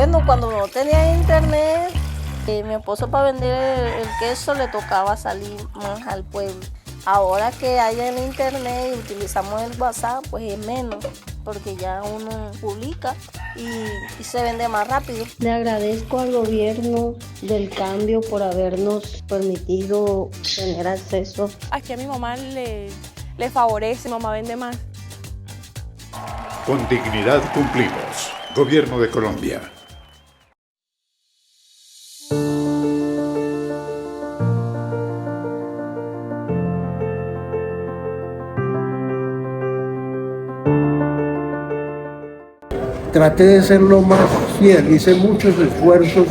Bueno, cuando no tenía internet, mi esposo para vender el queso le tocaba salir más al pueblo. Ahora que hay el internet y utilizamos el WhatsApp, pues es menos, porque ya uno publica y se vende más rápido. Le agradezco al gobierno del cambio por habernos permitido tener acceso. Aquí a mi mamá le favorece, mi mamá vende más. Con dignidad cumplimos. Gobierno de Colombia. Traté de ser lo más fiel, hice muchos esfuerzos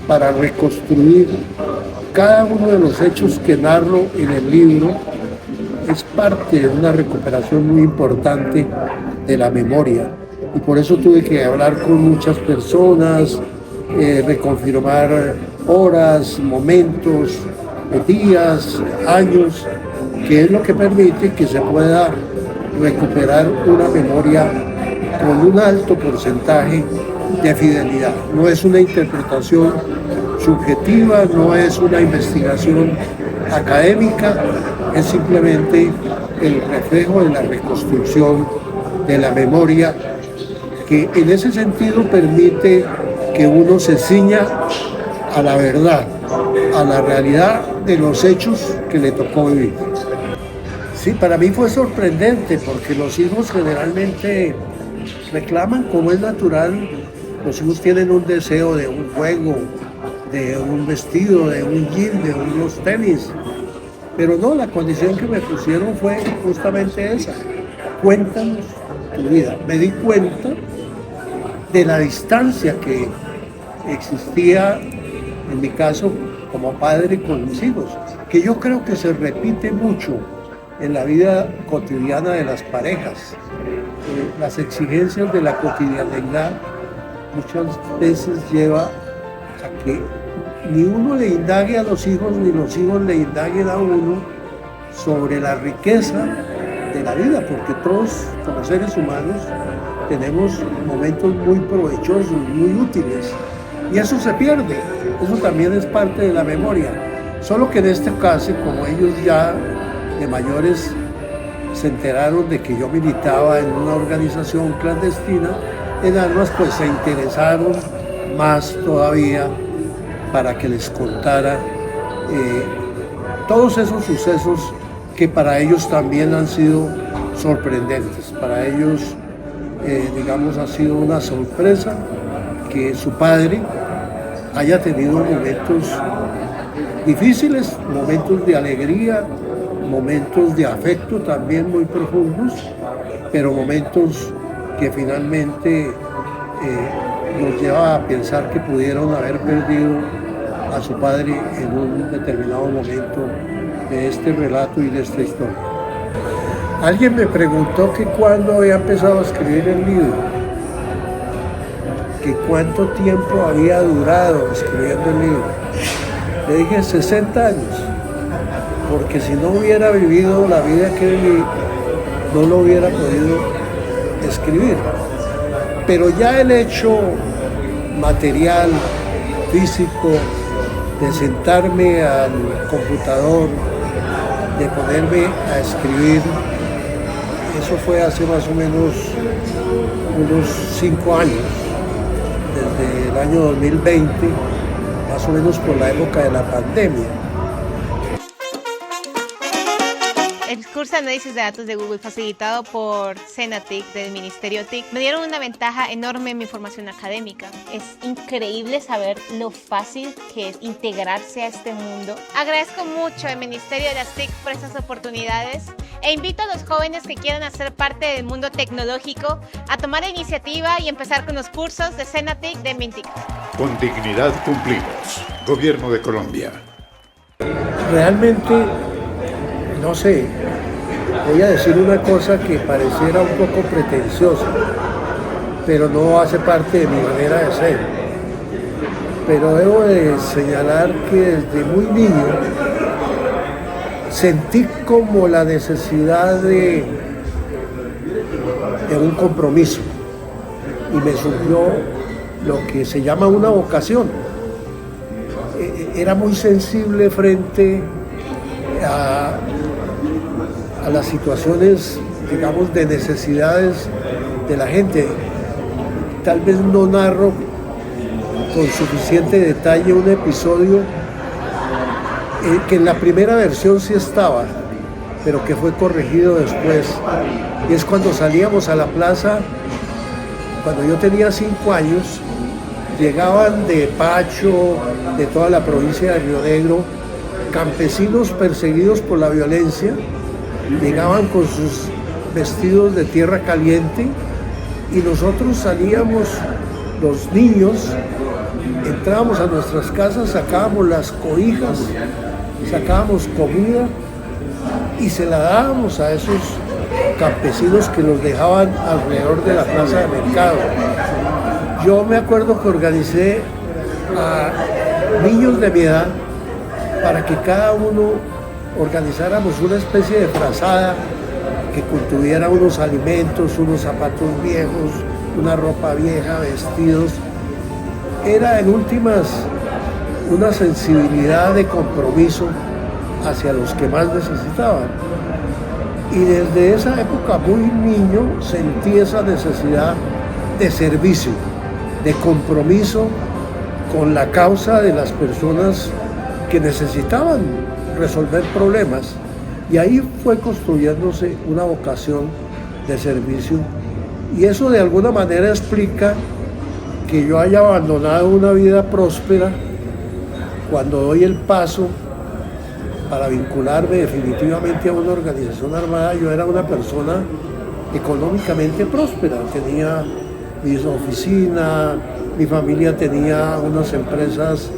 para reconstruir cada uno de los hechos que narro en el libro. Es parte de una recuperación muy importante de la memoria y por eso tuve que hablar con muchas personas, reconfirmar horas, momentos, días, años, que es lo que permite que se pueda recuperar una memoria con un alto porcentaje de fidelidad. No es una interpretación subjetiva, no es una investigación académica, es simplemente el reflejo de la reconstrucción de la memoria, que en ese sentido permite que uno se ciña a la verdad, a la realidad de los hechos que le tocó vivir. Sí, para mí fue sorprendente porque los hijos generalmente reclaman, como es natural, los hijos tienen un deseo de un juego, de un vestido, de un jean, de unos tenis, pero no, la condición que me pusieron fue justamente esa: cuéntanos tu vida. Me di cuenta de la distancia que existía, en mi caso, como padre con mis hijos, que yo creo que se repite mucho en la vida cotidiana de las parejas. Las exigencias de la cotidianidad muchas veces lleva a que ni uno le indague a los hijos, ni los hijos le indaguen a uno sobre la riqueza de la vida, porque todos como seres humanos tenemos momentos muy provechosos, muy útiles, y eso se pierde. Eso también es parte de la memoria, solo que en este caso, como ellos ya de mayores se enteraron de que yo militaba en una organización clandestina en armas, pues se interesaron más todavía para que les contara todos esos sucesos que para ellos también han sido sorprendentes. Para ellos, digamos, ha sido una sorpresa que su padre haya tenido momentos difíciles, momentos de alegría, momentos de afecto también muy profundos, pero momentos que finalmente nos lleva a pensar que pudieron haber perdido a su padre en un determinado momento de este relato y de esta historia. Alguien me preguntó que cuándo había empezado a escribir el libro, que cuánto tiempo había durado escribiendo el libro. Le dije 60 años, porque si no hubiera vivido la vida que viví, no lo hubiera podido escribir. Pero ya el hecho material, físico, de sentarme al computador, de ponerme a escribir, eso fue hace más o menos unos 5 años, desde el año 2020, más o menos por la época de la pandemia. El curso de análisis de datos de Google, facilitado por Cenatic del Ministerio TIC, me dieron una ventaja enorme en mi formación académica. Es increíble saber lo fácil que es integrarse a este mundo. Agradezco mucho al Ministerio de las TIC por estas oportunidades e invito a los jóvenes que quieran hacer parte del mundo tecnológico a tomar la iniciativa y empezar con los cursos de Cenatic de Mintic. Con dignidad cumplimos. Gobierno de Colombia. Realmente, no sé, voy a decir una cosa que pareciera un poco pretenciosa, pero no hace parte de mi manera de ser. Pero debo de señalar que desde muy niño sentí como la necesidad de un compromiso, y me surgió lo que se llama una vocación. Era muy sensible frente a las situaciones, digamos, de necesidades de la gente. Tal vez no narro con suficiente detalle un episodio que en la primera versión sí estaba, pero que fue corregido después. Y es cuando salíamos a la plaza, cuando yo tenía 5 años, llegaban de Pacho, de toda la provincia de Río Negro, campesinos perseguidos por la violencia, llegaban con sus vestidos de tierra caliente y nosotros salíamos, los niños, entrábamos a nuestras casas, sacábamos las cobijas, sacábamos comida y se la dábamos a esos campesinos que nos dejaban alrededor de la plaza de mercado. Yo me acuerdo que organicé a niños de mi edad para que cada uno organizáramos una especie de frazada que contuviera unos alimentos, unos zapatos viejos, una ropa vieja, vestidos. Era en últimas una sensibilidad de compromiso hacia los que más necesitaban. Y desde esa época muy niño sentí esa necesidad de servicio, de compromiso con la causa de las personas que necesitaban resolver problemas. Y ahí fue construyéndose una vocación de servicio. Y eso de alguna manera explica que yo haya abandonado una vida próspera cuando doy el paso para vincularme definitivamente a una organización armada. Yo era una persona económicamente próspera, tenía mi oficina, mi familia tenía unas empresas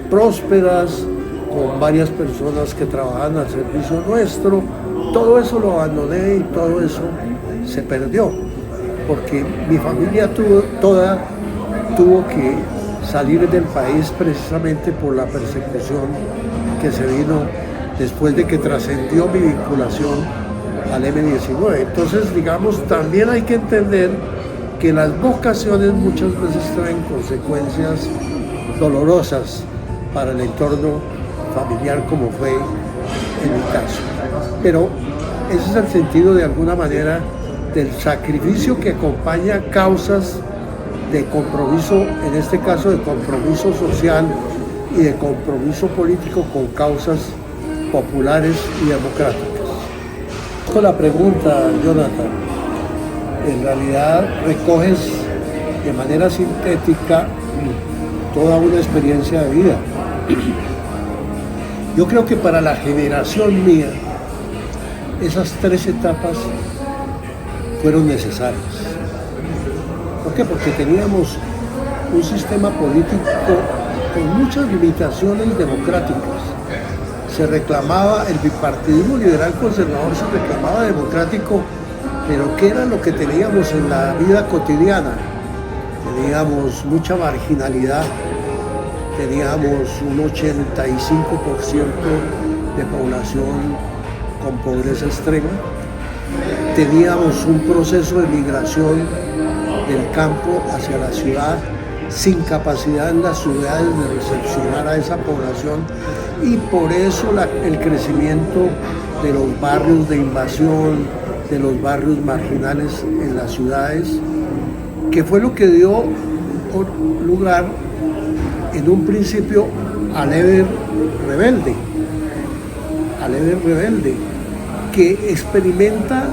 prósperas, con varias personas que trabajan al servicio nuestro. Todo eso lo abandoné y todo eso se perdió, porque mi familia tuvo que salir del país precisamente por la persecución que se vino después de que trascendió mi vinculación al M-19. Entonces, digamos, también hay que entender que las vocaciones muchas veces traen consecuencias dolorosas para el entorno familiar, como fue en mi caso. Pero ese es el sentido, de alguna manera, del sacrificio que acompaña causas de compromiso, en este caso de compromiso social y de compromiso político con causas populares y democráticas. Con la pregunta, Jonathan, en realidad recoges de manera sintética toda una experiencia de vida. Yo creo que para la generación mía, esas 3 etapas fueron necesarias. ¿Por qué? Porque teníamos un sistema político con muchas limitaciones democráticas. Se reclamaba, el bipartidismo liberal conservador se reclamaba democrático, pero ¿qué era lo que teníamos en la vida cotidiana? Teníamos mucha marginalidad, teníamos un 85% de población con pobreza extrema, teníamos un proceso de migración del campo hacia la ciudad, sin capacidad en las ciudades de recepcionar a esa población, y por eso el crecimiento de los barrios de invasión, de los barrios marginales en las ciudades, que fue lo que dio lugar en un principio al Eber rebelde, que experimenta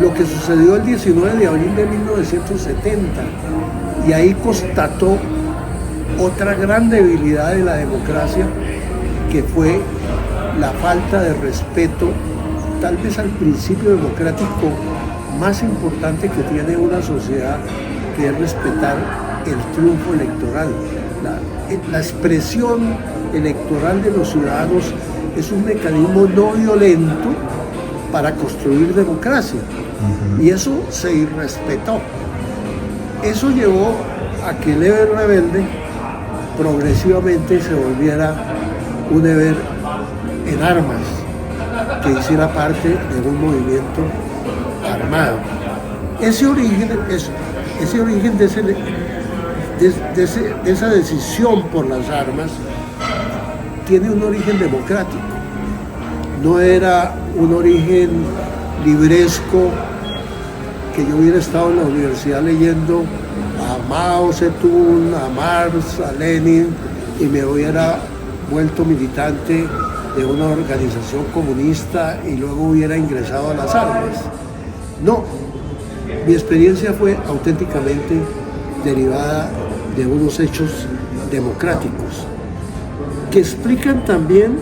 lo que sucedió el 19 de abril de 1970, y ahí constató otra gran debilidad de la democracia, que fue la falta de respeto, tal vez al principio democrático más importante que tiene una sociedad, que es respetar el triunfo electoral. La expresión electoral de los ciudadanos es un mecanismo no violento para construir democracia, y eso se irrespetó. Eso llevó a que el Eber rebelde progresivamente se volviera un Eber en armas, que hiciera parte de un movimiento armado. Ese origen de esa decisión por las armas tiene un origen democrático. No era un origen libresco, que yo hubiera estado en la universidad leyendo a Mao Zedong, a Marx, a Lenin, y me hubiera vuelto militante de una organización comunista y luego hubiera ingresado a las armas. No, mi experiencia fue auténticamente derivada de unos hechos democráticos que explican también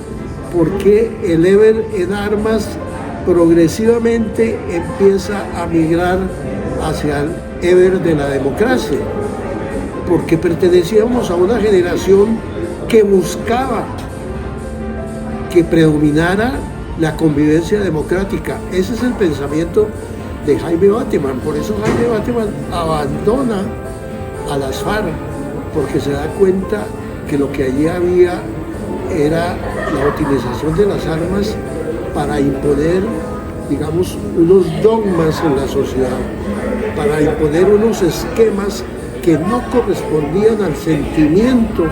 por qué el Eber en armas progresivamente empieza a migrar hacia el Eber de la democracia, porque pertenecíamos a una generación que buscaba que predominara la convivencia democrática. Ese es el pensamiento de Jaime Bateman. Por eso Jaime Bateman abandona a las FARC, porque se da cuenta que lo que allí había era la utilización de las armas para imponer, digamos, unos dogmas en la sociedad, para imponer unos esquemas que no correspondían al sentimiento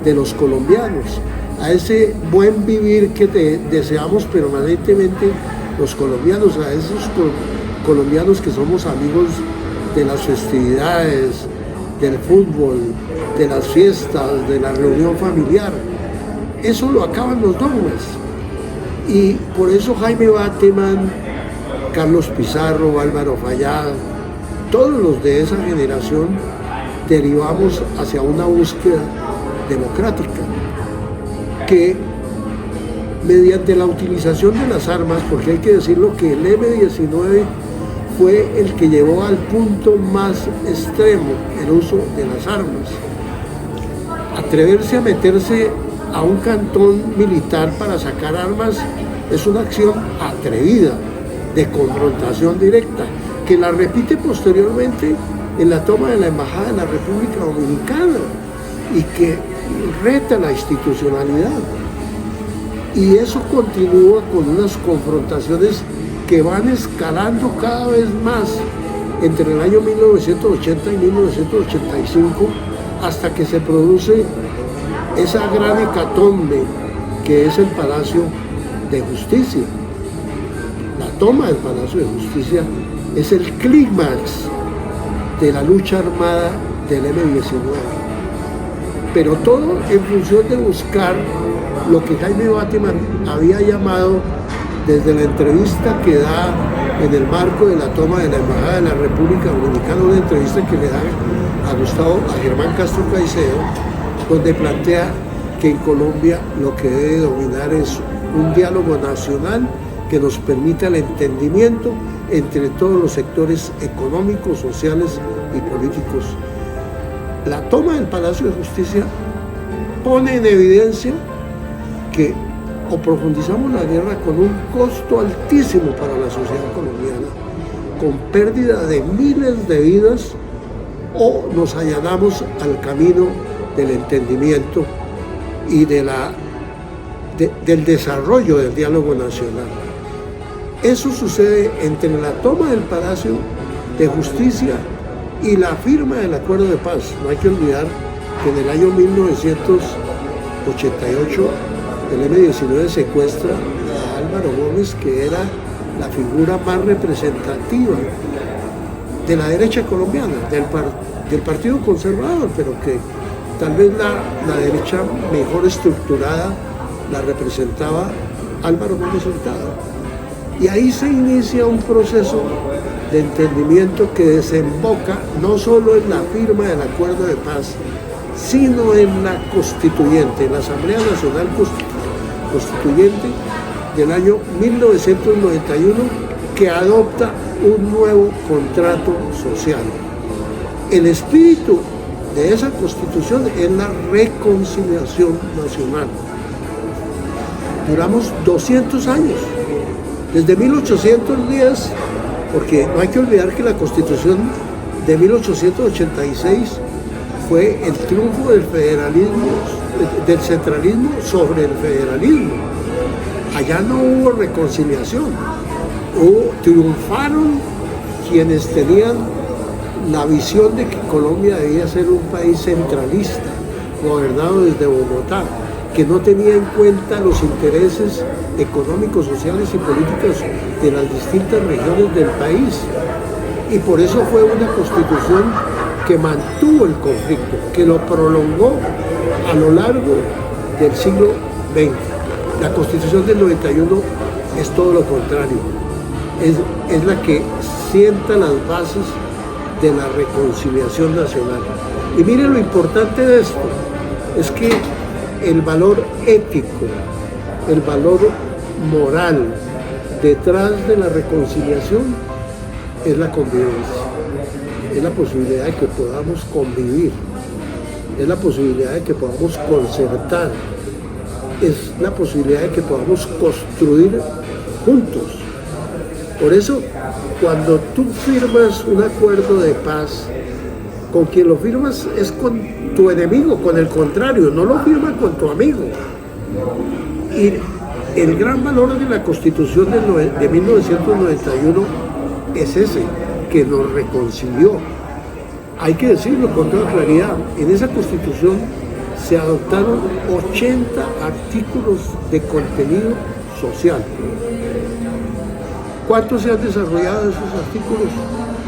de los colombianos, a ese buen vivir que deseamos permanentemente los colombianos, a esos colombianos que somos amigos de las festividades, del fútbol, de las fiestas, de la reunión familiar. Eso lo acaban los dogmas. Y por eso Jaime Bateman, Carlos Pizarro, Álvaro Fayad, todos los de esa generación derivamos hacia una búsqueda democrática que mediante la utilización de las armas, porque hay que decirlo que el M-19 fue el que llevó al punto más extremo el uso de las armas. Atreverse a meterse a un cantón militar para sacar armas es una acción atrevida, de confrontación directa, que la repite posteriormente en la toma de la Embajada de la República Dominicana y que reta la institucionalidad. Y eso continúa con unas confrontaciones que van escalando cada vez más entre el año 1980 y 1985 hasta que se produce esa gran hecatombe que es el Palacio de Justicia. La toma del Palacio de Justicia es el clímax de la lucha armada del M-19. Pero todo en función de buscar lo que Jaime Bateman había llamado desde la entrevista que da en el marco de la toma de la Embajada de la República Dominicana, una entrevista que le da a Germán Castro Caicedo, donde plantea que en Colombia lo que debe dominar es un diálogo nacional que nos permita el entendimiento entre todos los sectores económicos, sociales y políticos. La toma del Palacio de Justicia pone en evidencia que o profundizamos la guerra con un costo altísimo para la sociedad colombiana, con pérdida de miles de vidas, o nos allanamos al camino del entendimiento y del desarrollo del diálogo nacional. Eso sucede entre la toma del Palacio de Justicia y la firma del Acuerdo de Paz. No hay que olvidar que en el año 1988 el M-19 secuestra a Álvaro Gómez, que era la figura más representativa de la derecha colombiana, del Partido Conservador, pero que tal vez la derecha mejor estructurada la representaba Álvaro Gómez Hurtado. Y ahí se inicia un proceso de entendimiento que desemboca no solo en la firma del Acuerdo de Paz, sino en la constituyente, en la Asamblea Nacional Constituyente del año 1991, que adopta un nuevo contrato social. El espíritu de esa constitución es la reconciliación nacional. Duramos 200 años, desde 1810, porque no hay que olvidar que la constitución de 1886 fue el triunfo del federalismo, del centralismo sobre el federalismo. Allá no hubo reconciliación, triunfaron quienes tenían la visión de que Colombia debía ser un país centralista, gobernado desde Bogotá, que no tenía en cuenta los intereses económicos, sociales y políticos de las distintas regiones del país. Y por eso fue una constitución que mantuvo el conflicto, que lo prolongó a lo largo del siglo XX. La constitución del 91 es todo lo contrario, es la que sienta las bases de la reconciliación nacional. Y miren lo importante de esto, es que el valor ético, el valor moral detrás de la reconciliación es la convivencia, es la posibilidad de que podamos convivir, es la posibilidad de que podamos concertar, es la posibilidad de que podamos construir juntos. Por eso, cuando tú firmas un acuerdo de paz, con quien lo firmas es con tu enemigo, con el contrario, no lo firmas con tu amigo. Y el gran valor de la Constitución de 1991 es ese, que nos reconcilió. Hay que decirlo con toda claridad, en esa Constitución se adoptaron 80 artículos de contenido social. ¿Cuántos se han desarrollado esos artículos?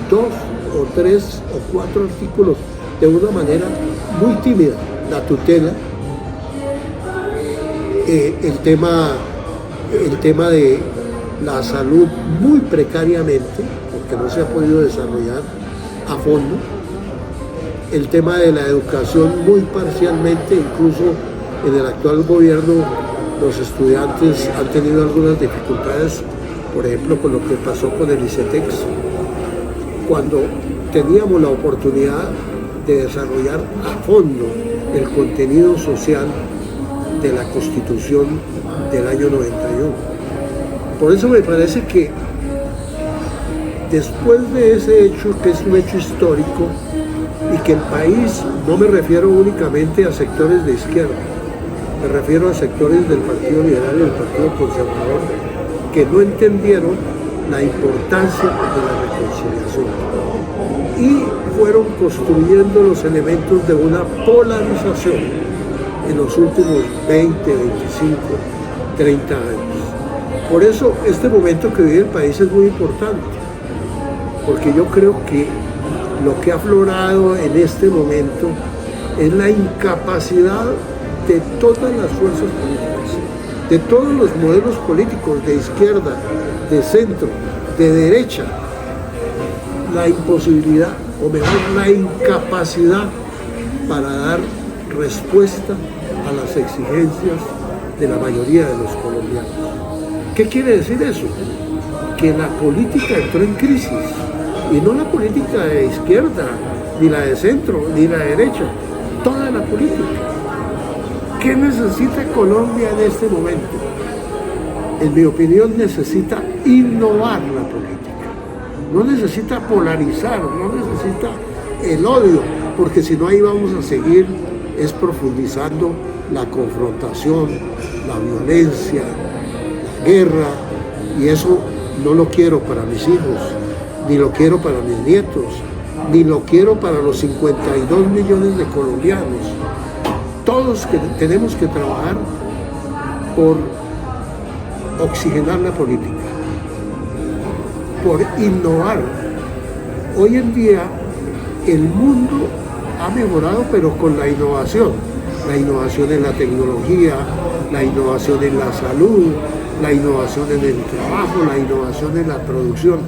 2 o 3 o 4 artículos de una manera muy tímida. La tutela, el tema de la salud muy precariamente, porque no se ha podido desarrollar a fondo, el tema de la educación muy parcialmente, incluso en el actual gobierno los estudiantes han tenido algunas dificultades, por ejemplo con lo que pasó con el ICETEX, cuando teníamos la oportunidad de desarrollar a fondo el contenido social de la Constitución del año 91. Por eso me parece que después de ese hecho, que es un hecho histórico, y que el país, no me refiero únicamente a sectores de izquierda, me refiero a sectores del Partido Liberal y del Partido Conservador, que no entendieron la importancia de la reconciliación y fueron construyendo los elementos de una polarización en los últimos 20, 25, 30 años. Por eso este momento que vive el país es muy importante, porque yo creo que lo que ha aflorado en este momento es la incapacidad de todas las fuerzas políticas, de todos los modelos políticos, de izquierda, de centro, de derecha, la imposibilidad, o mejor, la incapacidad para dar respuesta a las exigencias de la mayoría de los colombianos. ¿Qué quiere decir eso? Que la política entró en crisis, y no la política de izquierda, ni la de centro, ni la de derecha, toda la política. ¿Qué necesita Colombia en este momento? En mi opinión, necesita innovar la política. No necesita polarizar, no necesita el odio, porque si no ahí vamos a seguir profundizando la confrontación, la violencia, la guerra, y eso no lo quiero para mis hijos, ni lo quiero para mis nietos, ni lo quiero para los 52 millones de colombianos. Todos tenemos que trabajar por oxigenar la política, por innovar. Hoy en día el mundo ha mejorado, pero con la innovación en la tecnología, la innovación en la salud, la innovación en el trabajo, la innovación en la producción.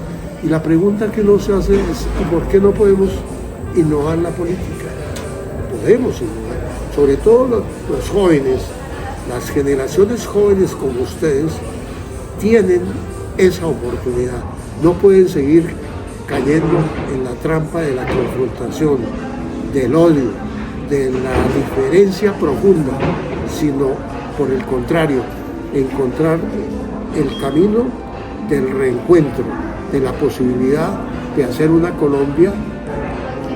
Y la pregunta que no se hace es, ¿por qué no podemos innovar la política? Podemos innovar, sobre todo los jóvenes, las generaciones jóvenes como ustedes, tienen esa oportunidad. No pueden seguir cayendo en la trampa de la confrontación, del odio, de la diferencia profunda, sino por el contrario, encontrar el camino del reencuentro, de la posibilidad de hacer una Colombia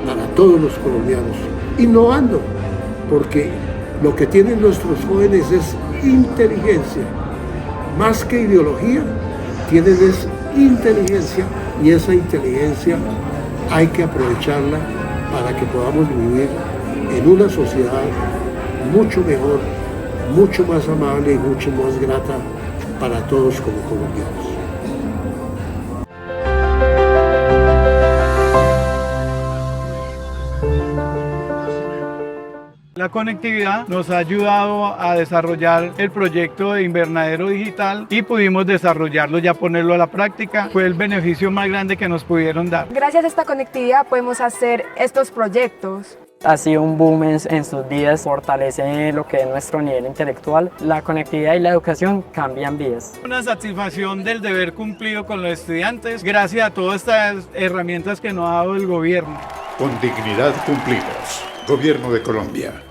para todos los colombianos, innovando, porque lo que tienen nuestros jóvenes es inteligencia, más que ideología, tienen es inteligencia, y esa inteligencia hay que aprovecharla para que podamos vivir en una sociedad mucho mejor, mucho más amable y mucho más grata para todos como colombianos. La conectividad nos ha ayudado a desarrollar el proyecto de invernadero digital y pudimos desarrollarlo, ya ponerlo a la práctica. Fue el beneficio más grande que nos pudieron dar. Gracias a esta conectividad podemos hacer estos proyectos. Ha sido un boom en sus vidas, fortalece lo que es nuestro nivel intelectual. La conectividad y la educación cambian vidas. Una satisfacción del deber cumplido con los estudiantes gracias a todas estas herramientas que nos ha dado el gobierno. Con dignidad cumplimos. Gobierno de Colombia.